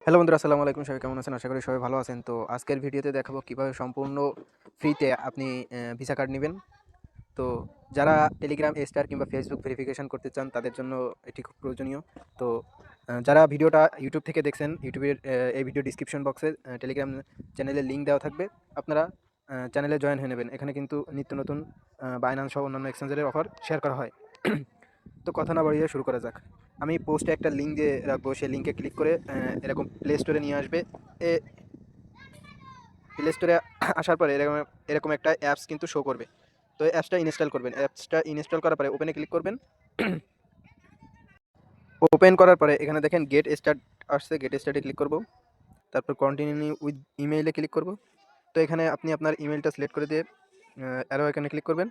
Hello বন্ধুরা, আসসালামু আলাইকুম। সবাই কেমন আছেন? আশা করি সবাই ভালো আছেন। তো আজকের ভিডিওতে দেখাবো কিভাবে সম্পূর্ণ ফ্রিতে আপনি ভিসা কার্ড নিবেন। তো যারা টেলিগ্রাম, স্টার কিংবা ফেসবুক ভেরিফিকেশন করতে চান তাদের জন্য এটি খুব প্রয়োজনীয়। তো যারা ভিডিওটা ইউটিউব থেকে দেখছেন, ইউটিউবের এই ভিডিও ডিসক্রিপশন বক্সে টেলিগ্রাম চ্যানেলের লিঙ্ক দেওয়া থাকবে। আপনারা চ্যানেলে জয়েন হয়ে নেবেন। এখানে কিন্তু নিত্য নতুন বাইন্যান্স সহ অন্যান্য এক্সচেঞ্জের অফার শেয়ার করা হয়। তো কথা না বাড়িয়ে শুরু করা যাক। আমি পোস্টে একটা লিঙ্ক দিয়ে রাখবো, সেই লিঙ্কে ক্লিক করে এরকম প্লে স্টোরে নিয়ে আসবে। এ প্লে স্টোরে আসার পরে এরকম এরকম একটা অ্যাপস কিন্তু শো করবে। তো এই অ্যাপসটা ইনস্টল করবেন। অ্যাপসটা ইনস্টল করার পরে ওপেনে ক্লিক করবেন। ওপেন করার পরে এখানে দেখেন গেট স্টার্ট আসছে, গেট স্টার্টে ক্লিক করব। তারপর কন্টিনিউ উইথ ইমেইলে ক্লিক করব। তো এখানে আপনি আপনার ইমেইলটা সিলেক্ট করে দিয়ে অ্যারো এখানে ক্লিক করবেন।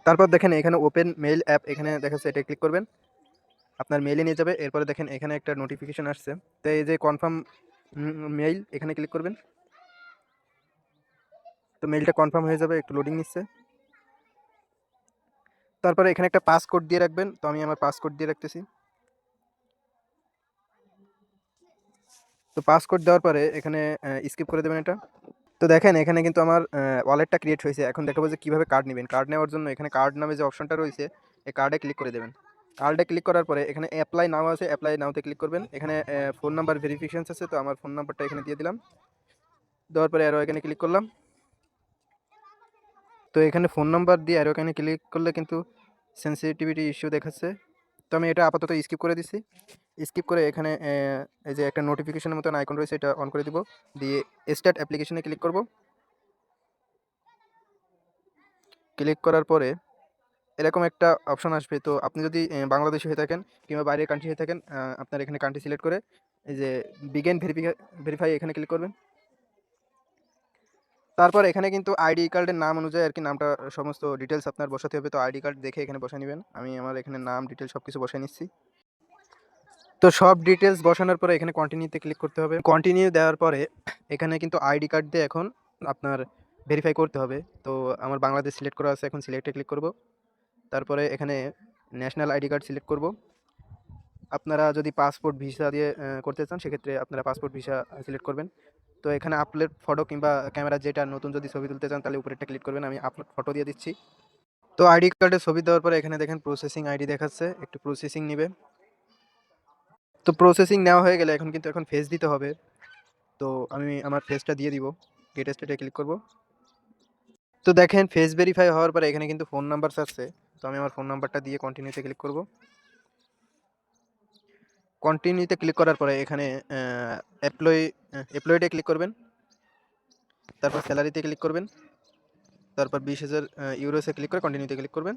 তারপর দেখেন এখানে ওপেন মেইল অ্যাপ এখানে দেখাচ্ছে, এটা ক্লিক করবেন। আপনার মেইলে নিয়ে যাবে। এরপরে দেখেন এখানে একটা নোটিফিকেশন আসছে। তো এই যে কনফার্ম মেইল, এখানে ক্লিক করবেন। তো মেইলটা কনফার্ম হয়ে যাবে, একটু লোডিং নিচ্ছে। তারপরে এখানে একটা পাসকোড দিয়ে রাখবেন। তো আমি আমার পাসকোড দিয়ে রাখতেছি। তো পাসকোড দেওয়ার পরে এখানে স্কিপ করে দেবেন এটা। তো দেখেন এখানে কিন্তু আমার ওয়ালেটটা ক্রিয়েট হয়েছে। এখন দেখাবো যে কীভাবে কার্ড নেবেন। কার্ড নেওয়ার জন্য এখানে কার্ড নামে যে অপশনটা রয়েছে, এই কার্ডে ক্লিক করে দেবেন। কার্ডে ক্লিক করার পরে এখানে অ্যাপ্লাই নাও আছে, অ্যাপ্লাই নাওতে ক্লিক করবেন। এখানে ফোন নাম্বার ভেরিফিকেশনস আছে, তো আমার ফোন নাম্বারটা এখানে দিয়ে দিলাম। দেওয়ার পরে আরও এখানে ক্লিক করলাম। তো এখানে ফোন নাম্বার দিয়ে আর এখানে ক্লিক করলে কিন্তু সেন্সিটিভিটি ইস্যু দেখাচ্ছে। তো আমি এটা আপাতত স্কিপ করে দিচ্ছি। স্কিপ করে এখানে এই যে একটা নোটিফিকেশনের মতন আইকন রয়েছে, এটা অন করে দিব। দিয়ে স্টার্ট অ্যাপ্লিকেশনে ক্লিক করব। ক্লিক করার পরে এরকম একটা অপশন আসবে। তো আপনি যদি বাংলাদেশি হয়ে থাকেন কিংবা বাইরের কান্ট্রি হয়ে থাকেন, আপনার এখানে কান্ট্রি সিলেক্ট করে এই যে বিগেন ভেরিফাই এখানে ক্লিক করবেন। তারপর এখানে কিন্তু আইডি কার্ডের নাম অনুযায়ী আরকি নামটা সমস্ত ডিটেইলস আপনার বসাতে হবে। তো আইডি কার্ড দেখে এখানে বসায় নিবেন। আমি আমার এখানে নাম, ডিটেইলস সবকিছু বসায় নিচ্ছি। তো সব ডিটেইলস বসানোর পরে এখানে কন্টিনিউতে ক্লিক করতে হবে। কন্টিনিউ দেওয়ার পরে এখানে কিন্তু আইডি কার্ড দিয়ে এখন আপনার ভেরিফাই করতে হবে। তো আমার বাংলাদেশ সিলেক্ট করা আছে, এখন সিলেক্টে ক্লিক করব। তারপরে এখানে ন্যাশনাল আইডি কার্ড সিলেক্ট করব। আপনারা যদি পাসপোর্ট ভিসা দিয়ে করতে চান, সেক্ষেত্রে আপনারা পাসপোর্ট ভিসা সিলেক্ট করবেন। তো এখানে আপলোড ফটো কিংবা ক্যামেরা যেটা নতুন যদি ছবি তুলতে চান তাহলে উপরেরটা ক্লিক করবেন। আমি আপলোড ফটো দিয়ে দিচ্ছি। তো আইডি কার্ডের ছবি দেওয়ার পরে এখানে দেখেন প্রসেসিং আইডি দেখাচ্ছে, একটু প্রসেসিং নিবে। তো প্রসেসিং নেওয়া হয়ে গেলে এখন ফেস দিতে হবে। তো আমি আমার ফেসটা দিয়ে দিব। গেট স্টেটে ক্লিক করব। তো দেখেন ফেস ভেরিফাই হওয়ার পরে এখানে কিন্তু ফোন নাম্বার চাচ্ছে। তো আমি আমার ফোন নাম্বারটা দিয়ে কন্টিনিউতে ক্লিক করব। কন্টিনিউতে ক্লিক করার পরে এখানে এমপ্লয়িতে ক্লিক করবেন। তারপর স্যালারিতে ক্লিক করবেন। তারপর 20,000 ইউরোসে ক্লিক করে কন্টিনিউতে ক্লিক করবেন।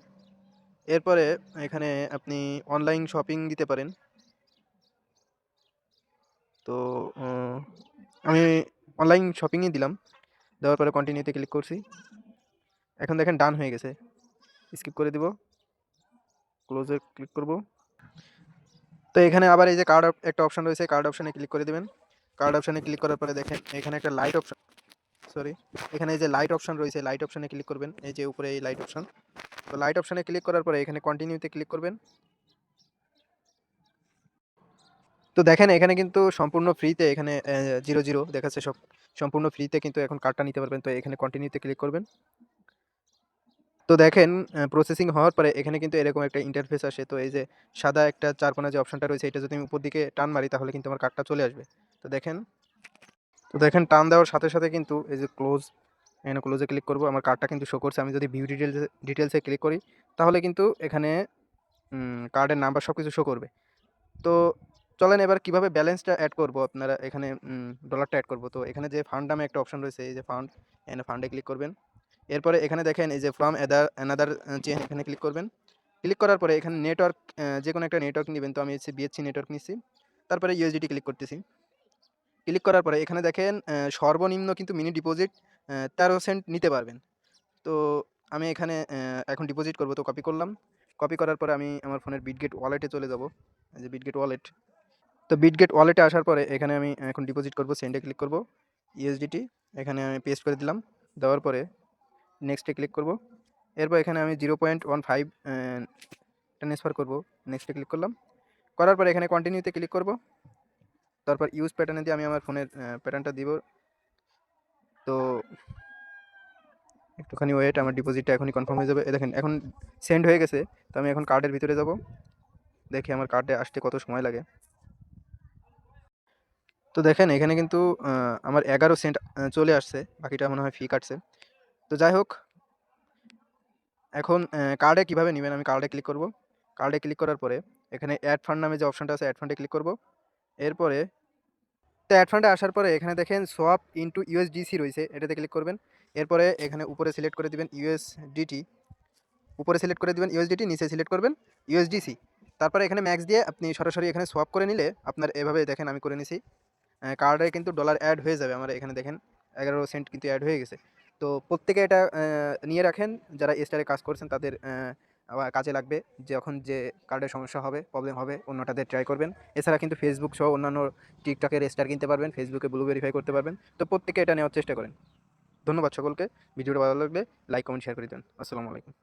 এরপরে এখানে আপনি অনলাইন শপিং দিতে পারেন। তো আমি অনলাইন শপিংই দিলাম। দেওয়ার পরে কন্টিনিউতে ক্লিক করছি। এখন দেখেন ডান হয়ে গেছে। স্কিপ করে দিব। ক্লোজে ক্লিক করব। তো এখানে আবার এই যে কার্ড একটা অপশন রয়েছে, কার্ড অপশনে ক্লিক করে দেবেন। কার্ড অপশনে ক্লিক করার পরে দেখেন এখানে একটা লাইট অপশন, সরি, এখানে এই যে লাইট অপশন রয়েছে, লাইট অপশনে ক্লিক করবেন। এই যে উপরে এই লাইট অপশন। তো লাইট অপশনে ক্লিক করার পরে এখানে কন্টিনিউতে ক্লিক করবেন। তো দেখেন এখানে কিন্তু সম্পূর্ণ ফ্রিতে এখানে 0 দেখাচ্ছে, সব সম্পূর্ণ ফ্রিতে কিন্তু এখন কার্ডটা নিতে পারবেন। তো এখানে কন্টিনিউতে ক্লিক করবেন। তো দেখেন প্রসেসিং হওয়ার পরে এখানে কিন্তু এরকম একটা ইন্টারফেস আসে। তো এই যে সাদা একটা চারকোনা যে অপশনটা রয়েছে, এটা যদি আমি উপর দিকে টান মারি তাহলে কিন্তু আমার কার্ডটা চলে আসবে। তো দেখেন টান দেওয়ার সাথে সাথে কিন্তু এই যে ক্লোজ, এখানে ক্লোজে ক্লিক করব। আমার কার্ডটা কিন্তু শো করছে। আমি যদি ভিউ ডিটেলসে ক্লিক করি তাহলে কিন্তু এখানে কার্ডের নাম্বার সব কিছু শো করবে। তো চলেন এবার কিভাবে ব্যালেন্সটা অ্যাড করব। আপনারা এখানে ডলারটা অ্যাড করব। তো এখানে যে ফান্ড নামে একটা অপশন রয়েছে, এই যে ফান্ড, এখানে ফান্ডে ক্লিক করবেন। এরপরে এখানে দেখেন এই যে ফ্রম অ্যানাদার চেইন, এখানে ক্লিক করবেন। ক্লিক করার পরে এখানে নেটওয়ার্ক, যে কোনো একটা নেটওয়ার্ক নেবেন। তো আমি হচ্ছে বিএসসি নেটওয়ার্ক নিচ্ছি। তারপরে ইউএসডিটি ক্লিক করতেছি। ক্লিক করার পরে এখানে দেখেন সর্বনিম্ন কিন্তু মিনি ডিপোজিট 13 সেন্ট নিতে পারবেন। তো আমি এখানে এখন ডিপোজিট করব। তো কপি করলাম। কপি করার পরে আমি আমার ফোনের বিটগেট ওয়ালেটে চলে যাব। এই যে বিটগেট ওয়ালেট। তো বিটগেট ওয়ালেটে আসার পরে এখানে আমি এখন ডিপোজিট করব। সেন্ডে ক্লিক করব। ইউএসডিটি এখানে আমি পেস্ট করে দিলাম। দেওয়ার পরে নেক্সটে ক্লিক করব। এরপর এখানে আমি 0.15 ট্রান্সফার করব। নেক্সটে ক্লিক করলাম। করার পরে এখানে কন্টিনিউতে ক্লিক করব। তারপর ইউজ প্যাটার্নে দিয়ে আমি আমার ফোনের প্যাটার্নটা দিব। তো একটুখানি ওয়েট, আমার ডিপোজিটটা এখনই কনফার্ম হয়ে যাবে। দেখেন এখন সেন্ড হয়ে গেছে। তো আমি এখন কার্ডের ভিতরে যাব, দেখি আমার কার্ডে আসতে কত সময় লাগে। তো দেখেন এখানে কিন্তু আমার 11 সেন্ট চলে আসছে, বাকিটা মনে হয় ফি কাটছে। তো যাই হোক, এখন কার্ডে কীভাবে নেবেন, আমি কার্ডে ক্লিক করব। কার্ডে ক্লিক করার পরে এখানে অ্যাড ফান্ড নামে যে অপশনটা আছে, অ্যাড ফান্ডে ক্লিক করব। এরপরে তো অ্যাড ফান্ডে আসার পরে এখানে দেখেন সোয়াপ ইনটু ইউএসডিসি রয়েছে, এটাতে ক্লিক করবেন। এরপরে এখানে উপরে সিলেক্ট করে দিবেন ইউএসডিটি, উপরে সিলেক্ট করে দিবেন ইউএসডিটি, নিচে সিলেক্ট করবেন ইউএসডিসি। তারপরে এখানে ম্যাক্স দিয়ে আপনি সরাসরি এখানে সোয়াপ করে নিলে আপনার এভাবে দেখেন আমি করে নিছি, কার্ডে কিন্তু ডলার অ্যাড হয়ে যাবে। আমার এখানে দেখেন 11 সেন্ট কিন্তু অ্যাড হয়ে গেছে। তো প্রত্যেকে এটা নিয়ে রাখেন, যারা স্টারে কাজ করছেন তাদের আবার কাজে লাগবে। যখন যে কার্ডের সমস্যা হবে, প্রবলেম হবে, অন্যটাতে ট্রাই করবেন। এছাড়া কিন্তু ফেসবুক সহ অন্যান্য টিকটকের স্টার কিনতে পারবেন, ফেসবুকে ব্লু ভেরিফাই করতে পারবেন। তো প্রত্যেকে এটা নেওয়ার চেষ্টা করেন। ধন্যবাদ সকলকে। ভিডিওটা ভালো লাগলে লাইক, কমেন্ট, শেয়ার করে দেন। আসসালামু আলাইকুম।